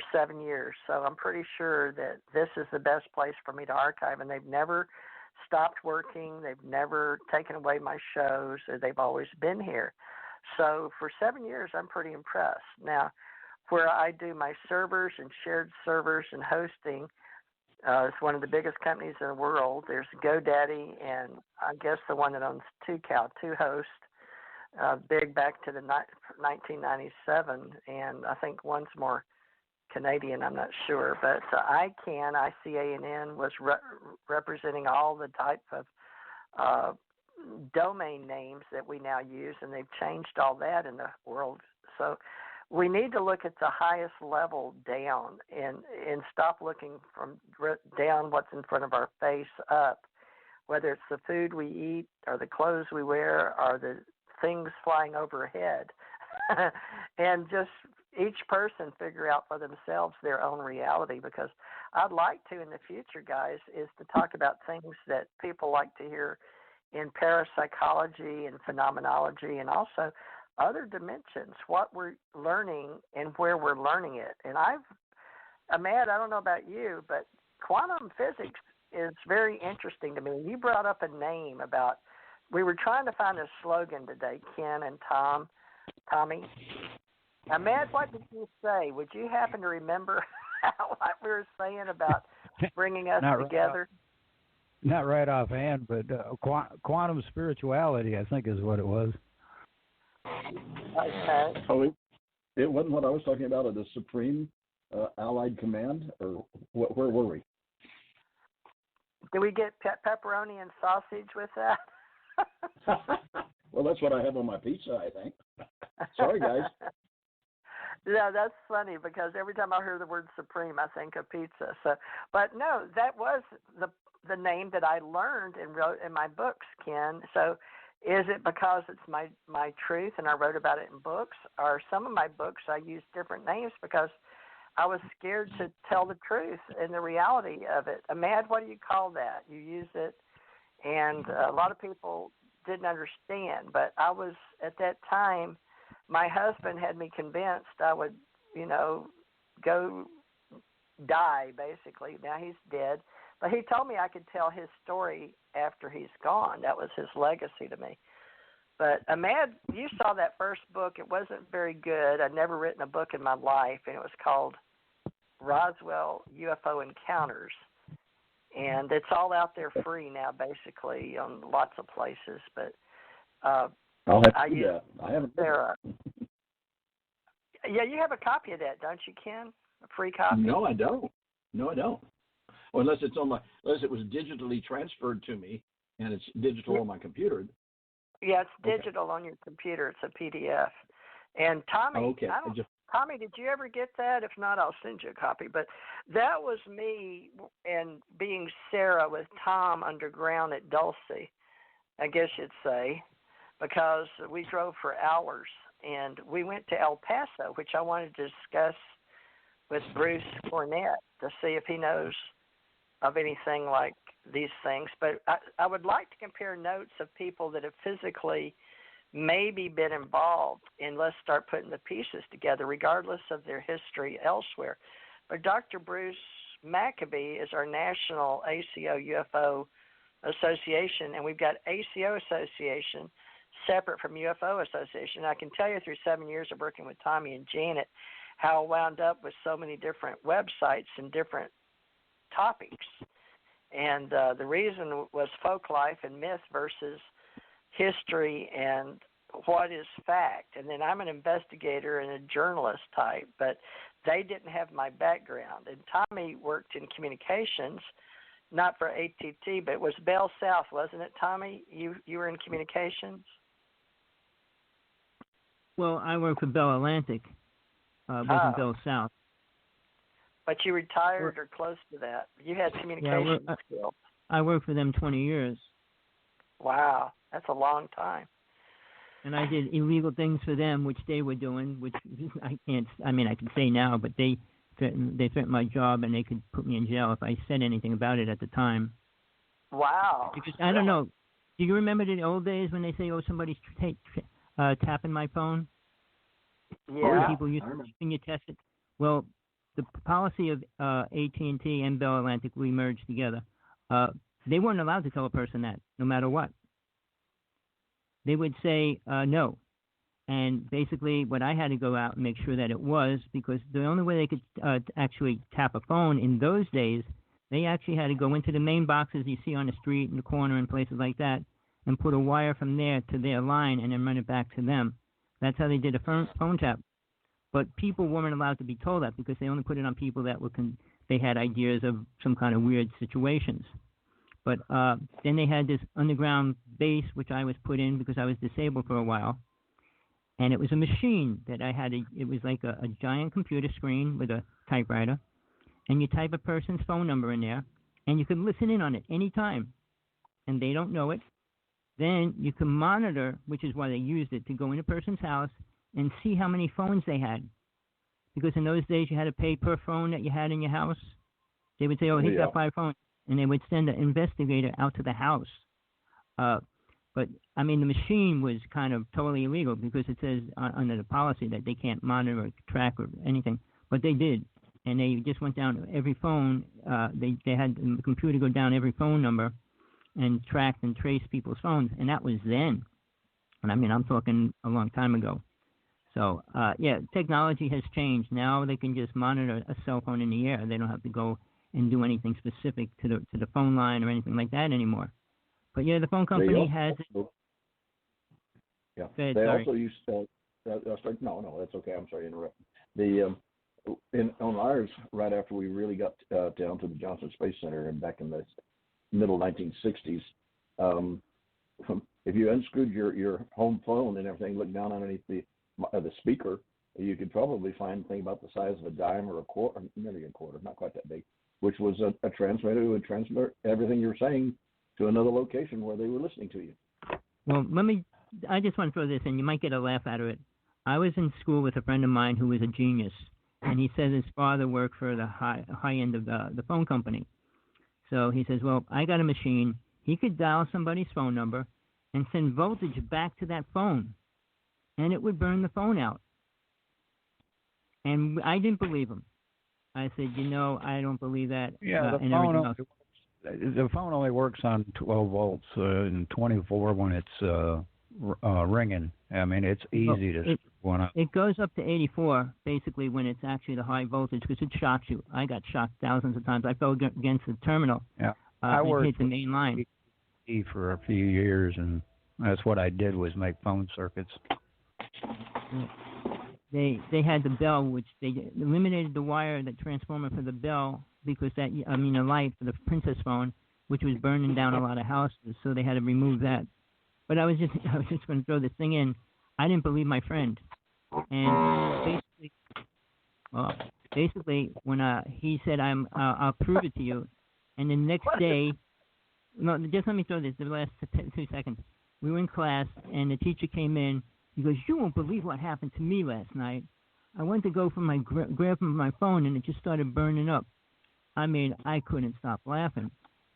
for 7 years. So I'm pretty sure that this is the best place for me to archive. And they've never stopped working. They've never taken away my shows. They've always been here. So for 7 years, I'm pretty impressed. Now, where I do my servers and shared servers and hosting, it's one of the biggest companies in the world. There's GoDaddy, and I guess the one that owns TwoCow, Two-Host, big back to the 1997, and I think one's more Canadian, I'm not sure. But ICANN, ICANN, was representing all the type of domain names that we now use, and they've changed all that in the world. So we need to look at the highest level down and stop looking from down what's in front of our face up, whether it's the food we eat or the clothes we wear or the things flying overhead. And just each person figure out for themselves their own reality, because I'd like to in the future, guys, is to talk about things that people like to hear in parapsychology and phenomenology, and also other dimensions, what we're learning and where we're learning it. And Ahmad, I don't know about you, but quantum physics is very interesting to me. You brought up a name about, we were trying to find a slogan today, Ken and Tommy. Ahmad, what did you say? Would you happen to remember what we were saying about bringing us together? Not right offhand, but quantum spirituality, I think, is what it was. Okay. Oh, it wasn't what I was talking about at the Supreme Allied Command, or where were we? Did we get pepperoni and sausage with that? Well, that's what I have on my pizza, I think. Sorry, guys. Yeah, that's funny, because every time I hear the word Supreme, I think of pizza. So, but no, that was the name that I learned and wrote in my books, Ken. So is it because it's my truth and I wrote about it in books, or some of my books I used different names because I was scared to tell the truth and the reality of it? Ahmad, what do you call that? You use it, and a lot of people didn't understand, but I was, at that time, my husband had me convinced I would, go die, basically. Now he's dead. But he told me I could tell his story after he's gone. That was his legacy to me. But Ahmad, you saw that first book. It wasn't very good. I'd never written a book in my life, and it was called Roswell UFO Encounters. And it's all out there free now, basically, on lots of places. But I'll have to do that. I haven't. Sarah. Yeah, you have a copy of that, don't you, Ken? A free copy? No, I don't. Well, unless it was digitally transferred to me, and it's digital on my computer. Yeah, it's digital on your computer. It's a PDF. And Tommy, Tommy, did you ever get that? If not, I'll send you a copy. But that was me and being Sarah with Tom underground at Dulce, I guess you'd say, because we drove for hours. And we went to El Paso, which I wanted to discuss with Bruce Cornett to see if he knows of anything like these things. But I would like to compare notes of people that have physically maybe been involved, and let's start putting the pieces together, regardless of their history elsewhere. But Dr. Bruce Maccabee is our national ACO UFO association, and we've got ACO Association separate from UFO Association. I can tell you through 7 years of working with Tommy and Janet how I wound up with so many different websites and different topics. And the reason was folk life and myth versus history and what is fact. And then I'm an investigator and a journalist type, but they didn't have my background. And Tommy worked in communications, not for ATT, but it was Bell South, wasn't it, Tommy? You were in communications? Well, I work for Bell Atlantic, wasn't Bell South. But you retired or close to that. You had communication skills. I worked for them 20 years. Wow, that's a long time. And I did illegal things for them, which they were doing, which I can say now, but they threatened my job, and they could put me in jail if I said anything about it at the time. Wow. Because I don't know. Do you remember the old days when they say, "Oh, somebody's tapping my phone"? Yeah. People used to test it. Well, the policy of AT&T and Bell Atlantic, we merged together. They weren't allowed to tell a person that, no matter what. They would say no. And basically, what I had to go out and make sure that it was, because the only way they could actually tap a phone in those days, they actually had to go into the main boxes you see on the street, in the corner, and places like that, and put a wire from there to their line and then run it back to them. That's how they did a phone tap. But people weren't allowed to be told that because they only put it on people that were they had ideas of some kind of weird situations. But then they had this underground base, which I was put in because I was disabled for a while. And it was a machine that I had. It was like a giant computer screen with a typewriter. And you type a person's phone number in there, and you can listen in on it any time. And they don't know it. Then you can monitor, which is why they used it, to go in a person's house and see how many phones they had. Because in those days, you had to pay per phone that you had in your house. They would say, oh, he's got 5 phones. And they would send an investigator out to the house. But, I mean, the machine was kind of totally illegal because it says under the policy that they can't monitor or track or anything. But they did. And they just went down every phone. They had the computer go down every phone number and track and trace people's phones. And that was then. And, I mean, I'm talking a long time ago. So, yeah, technology has changed. Now they can just monitor a cell phone in the air. They don't have to go and do anything specific to the phone line or anything like that anymore. But yeah, the phone company has. Yeah, ahead, they sorry. also used to. No, that's okay. I'm sorry to interrupt. On ours, right after we really got down to the Johnson Space Center and back in the middle 1960s, if you unscrewed your home phone and everything, looked down underneath the speaker, you could probably find a thing about the size of a dime or a quarter, maybe a quarter, not quite that big, which was a transmitter who would transmit everything you were saying to another location where they were listening to you. Well, I just want to throw this in. You might get a laugh out of it. I was in school with a friend of mine who was a genius, and he said his father worked for the high end of the phone company. So he says, well, I got a machine. He could dial somebody's phone number and send voltage back to that phone, and it would burn the phone out. And I didn't believe him. I said, I don't believe that. Yeah, the phone only works on 12 volts and 24 when it's ringing. I mean, it's easy to screw one up. It goes up to 84, basically, when it's actually the high voltage, because it shocks you. I got shocked thousands of times. I fell against the terminal. Yeah, I worked hit the main line for a few years, and that's what I did was make phone circuits. They had the bell, which they eliminated the wire, the transformer for the bell, because the light for the Princess phone, which was burning down a lot of houses, so they had to remove that. But I was just going to throw this thing in. I didn't believe my friend, and basically, when he said, I'll prove it to you, and the next day, no, just let me throw this. The last 2 seconds, we were in class, and the teacher came in. He goes, you won't believe what happened to me last night. I went to go for my grab my phone, and it just started burning up. I mean, I couldn't stop laughing.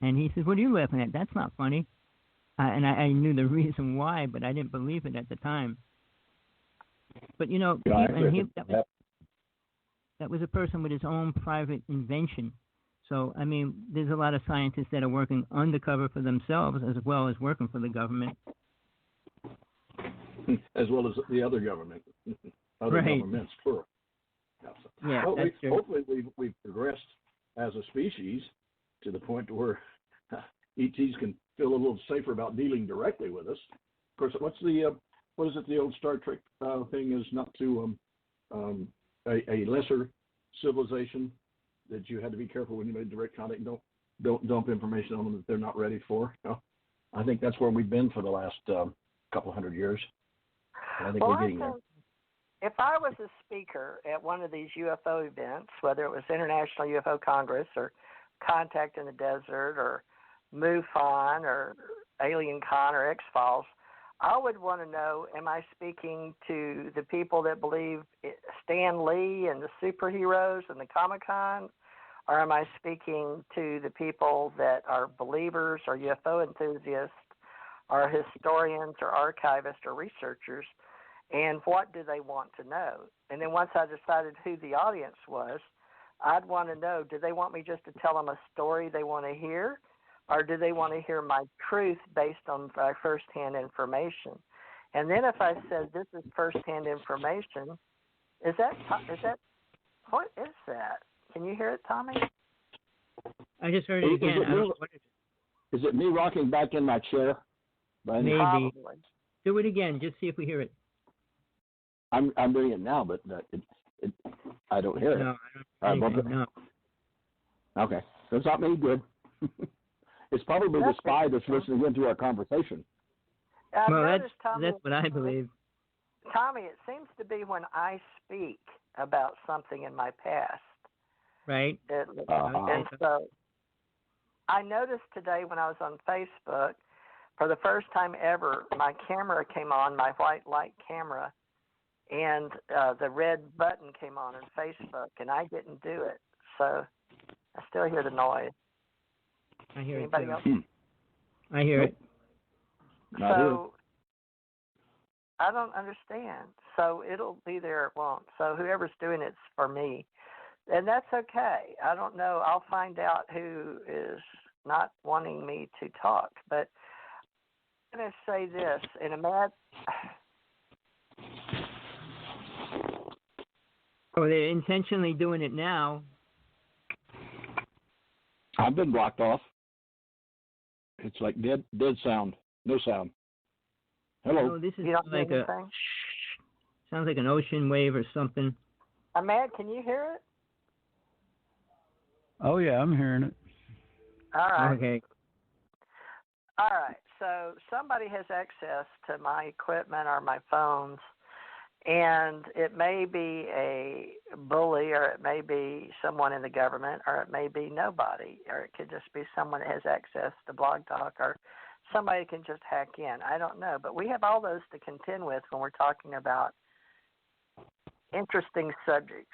And he says, what are you laughing at? That's not funny. And I knew the reason why, but I didn't believe it at the time. But, that was a person with his own private invention. So, I mean, there's a lot of scientists that are working undercover for themselves as well as working for the government. As well as the other government, governments, plural. Yeah, well, that's true. Hopefully we've progressed as a species to the point where ETs can feel a little safer about dealing directly with us. Of course, what is it? The old Star Trek thing is not to a lesser civilization that you had to be careful when you made direct contact. Don't dump information on them that they're not ready for. I think that's where we've been for the last couple hundred years. I think we're getting there. If I was a speaker at one of these UFO events, whether it was International UFO Congress or Contact in the Desert or MUFON or Alien Con or X-Files, I would want to know, am I speaking to the people that believe Stan Lee and the superheroes and the Comic-Con, or am I speaking to the people that are believers or UFO enthusiasts or historians or archivists or researchers, and what do they want to know? And then once I decided who the audience was, I'd want to know, do they want me just to tell them a story they want to hear, or do they want to hear my truth based on firsthand information? And then if I said this is firsthand information, is that what is that? Can you hear it, Tommy? I just heard it again. I don't know what it is. Is it me rocking back in my chair? Maybe. Probably. Do it again. Just see if we hear it. I'm doing it now, but I don't hear it. No, I don't hear anything. No. Okay, that's not me. Good. It's probably the spy that's listening into our conversation. Well, Tommy, that's what I believe. Tommy, it seems to be when I speak about something in my past. Right. And so I noticed today when I was on Facebook, for the first time ever, my camera came on, my white light camera, and the red button came on Facebook, and I didn't do it. So I still hear the noise. I hear Anybody it else? I hear it. So I don't understand. So it'll be there, it won't. So whoever's doing it's for me. And that's okay. I don't know. I'll find out who is not wanting me to talk. But I'm going to say this. In a mad... Oh, they're intentionally doing it now. I've been blocked off. It's like dead sound. No sound. Hello. Oh, this is You don't like hear a... anything? Sounds like an ocean wave or something. Ahmad, can you hear it? Oh yeah, I'm hearing it. All right. Okay. All right. So somebody has access to my equipment or my phones, and it may be a bully, or it may be someone in the government, or it may be nobody, or it could just be someone that has access to Blog Talk, or somebody can just hack in. I don't know. But we have all those to contend with when we're talking about interesting subjects,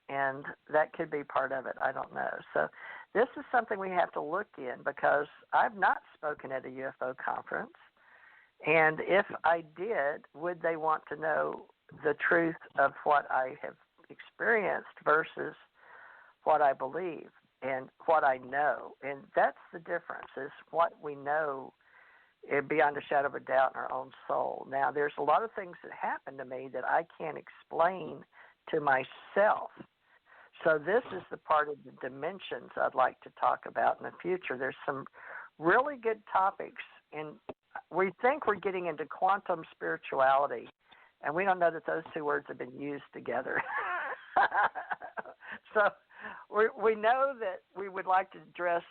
and that could be part of it. I don't know. So this is something we have to look in, because I've not spoken at a UFO conference, and if I did, would they want to know the truth of what I have experienced versus what I believe and what I know? And that's the difference, is what we know beyond a shadow of a doubt in our own soul. Now, there's a lot of things that happen to me that I can't explain to myself. So this is the part of the dimensions I'd like to talk about in the future. There's some really good topics, and we think we're getting into quantum spirituality, and we don't know that those two words have been used together. So we know that we would like to address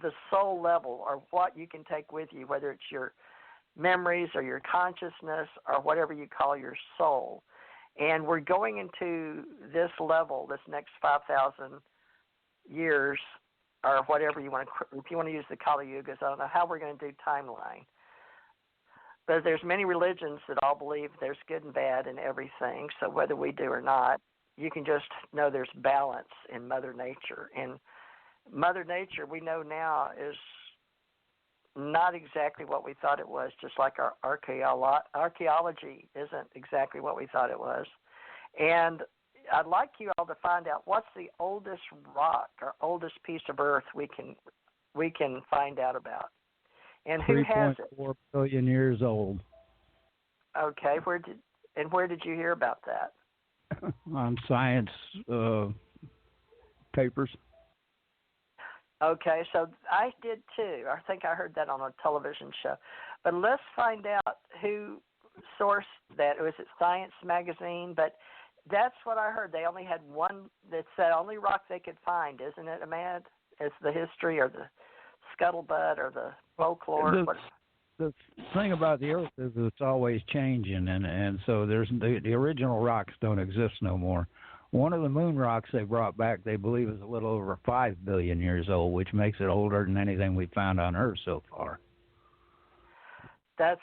the soul level, or what you can take with you, whether it's your memories or your consciousness or whatever you call your soul. And we're going into this level, this next 5,000 years, or whatever you want to, if you want to use the Kali Yugas, I don't know how we're going to do timeline. But there's many religions that all believe there's good and bad in everything. So whether we do or not, you can just know there's balance in Mother Nature. And Mother Nature, we know now, is not exactly what we thought it was, just like our archaeology isn't exactly what we thought it was. And I'd like you all to find out what's the oldest rock or oldest piece of earth we can find out about. And who has it? 3.4 billion years old. Okay, where did you hear about that? On science papers. Okay, so I did too. I think I heard that on a television show. But let's find out who sourced that. Was it Science Magazine? But that's what I heard. They only had one. That's the only rock they could find, isn't it, Ahmad? It's the history or the scuttlebutt or the folklore. The thing about the Earth is it's always changing, and so there's the original rocks don't exist no more. One of the moon rocks they brought back, they believe, is a little over 5 billion years old, which makes it older than anything we've found on Earth so far. So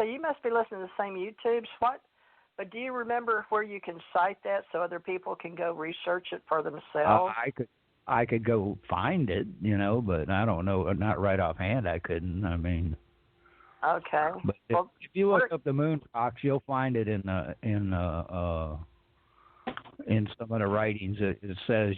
you must be listening to the same YouTubes. But do you remember where you can cite that so other people can go research it for themselves? I could go find it, but I don't know. Not right offhand, I couldn't. I mean. Okay. But if you look up the moon rocks, you'll find it in in some of the writings it says,